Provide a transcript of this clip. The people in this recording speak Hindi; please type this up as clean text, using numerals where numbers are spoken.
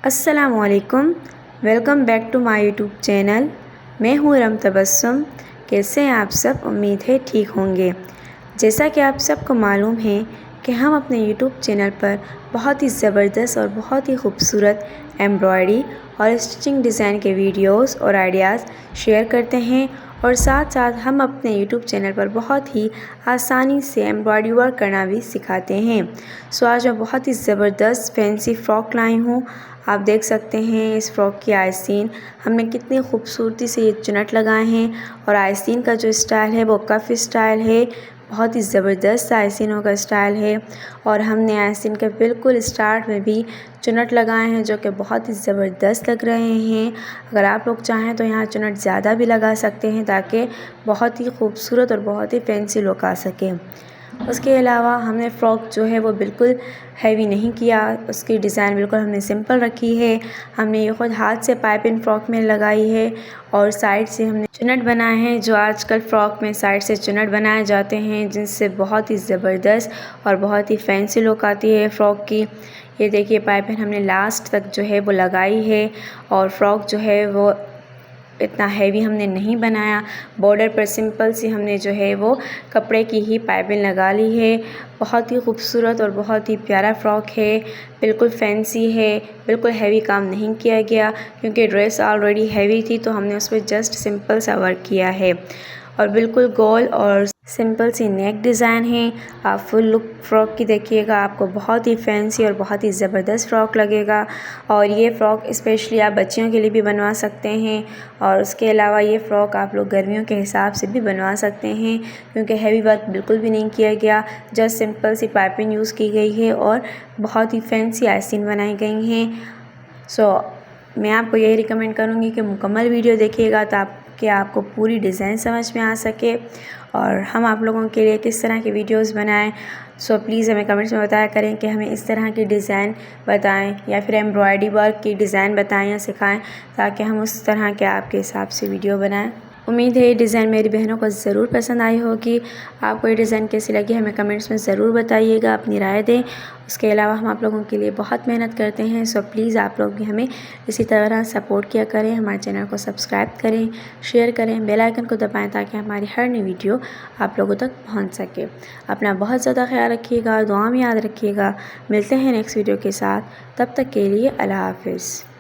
अस्सलामुअलैकुम, welcome back to my YouTube channel. मैं हूँ रम तबस्सुम। कैसे हैं आप सब? उम्मीद है ठीक होंगे। जैसा कि आप सबको मालूम है कि हम अपने यूट्यूब चैनल पर बहुत ही ज़बरदस्त और बहुत ही खूबसूरत एम्ब्रॉयडरी और स्टिचिंग डिज़ाइन के वीडियोस और आइडियाज़ शेयर करते हैं और साथ साथ हम अपने यूट्यूब चैनल पर बहुत ही आसानी से एम्ब्रॉयडरी वर्क करना भी सिखाते हैं। सो आज मैं बहुत ही ज़बरदस्त फैंसी फ़्रॉक लाई हूँ। आप देख सकते हैं इस फ़्रॉक की आस्तीन हमने कितनी खूबसूरती से ये चुनट लगाए हैं और आस्तीन का जो स्टाइल है वो कफ स्टाइल है। बहुत ही ज़बरदस्त आस्तीनों का स्टाइल है और हमने आस्तीन के बिल्कुल स्टार्ट में भी चुनट लगाए हैं जो कि बहुत ही ज़बरदस्त लग रहे हैं। अगर आप लोग चाहें तो यहाँ चुनट ज़्यादा भी लगा सकते हैं ताकि बहुत ही खूबसूरत और बहुत ही फैंसी लुक आ सके। उसके अलावा हमने फ़्रॉक जो है वो बिल्कुल हैवी नहीं किया, उसकी डिज़ाइन बिल्कुल हमने सिंपल रखी है। हमने ये ख़ुद हाथ से पाइपिंग फ़्रॉक में लगाई है और साइड से हमने चुनट बनाए हैं जो आजकल फ़्रॉक में साइड से चुनट बनाए जाते हैं जिनसे बहुत ही ज़बरदस्त और बहुत ही फैंसी लुक आती है फ़्रॉक की। ये देखिए पाइपिंग हमने लास्ट तक जो है वो लगाई है और फ़्रॉक जो है वो इतना हैवी हमने नहीं बनाया। बॉर्डर पर सिंपल सी हमने जो है वो कपड़े की ही पाइपिंग लगा ली है। बहुत ही खूबसूरत और बहुत ही प्यारा फ़्रॉक है, बिल्कुल फैंसी है, बिल्कुल हैवी काम नहीं किया गया क्योंकि ड्रेस ऑलरेडी हैवी थी तो हमने उस पर जस्ट सिंपल सा वर्क किया है और बिल्कुल गोल और सिंपल सी नेक डिज़ाइन है। आप फुल लुक फ़्रॉक की देखिएगा, आपको बहुत ही फैंसी और बहुत ही ज़बरदस्त फ़्रॉक लगेगा। और ये फ़्रॉक स्पेशली आप बच्चियों के लिए भी बनवा सकते हैं और उसके अलावा ये फ़्रॉक आप लोग गर्मियों के हिसाब से भी बनवा सकते हैं क्योंकि हैवी वर्क बिल्कुल भी नहीं किया गया, जस्ट सिंपल सी पाइपिंग यूज़ की गई है और बहुत ही फैंसी आस्तीन बनाई गई हैं। सो मैं आपको यही रिकमेंड करूँगी कि मुकम्मल वीडियो देखिएगा ताकि आपको पूरी डिज़ाइन समझ में आ सके और हम आप लोगों के लिए किस तरह की वीडियोस बनाएं। सो प्लीज़ हमें कमेंट्स में बताया करें कि हमें इस तरह की डिज़ाइन बताएं या फिर एम्ब्रॉयडरी वर्क की डिज़ाइन बताएं या सिखाएं ताकि हम उस तरह के आपके हिसाब से वीडियो बनाएं। उम्मीद है ये डिज़ाइन मेरी बहनों को ज़रूर पसंद आई होगी। आपको ये डिज़ाइन कैसी लगी हमें कमेंट्स में ज़रूर बताइएगा, अपनी राय दें। उसके अलावा हम आप लोगों के लिए बहुत मेहनत करते हैं, सो प्लीज़ आप लोग भी हमें इसी तरह सपोर्ट किया करें। हमारे चैनल को सब्सक्राइब करें, शेयर करें, बेल आइकन को दबाएं ताकि हमारी हर नई वीडियो आप लोगों तक पहुंच सके। अपना बहुत ज़्यादा ख्याल रखिएगा, दुआ में याद रखिएगा। मिलते हैं नेक्स्ट वीडियो के साथ, तब तक के लिए अल्लाह हाफ़िज़।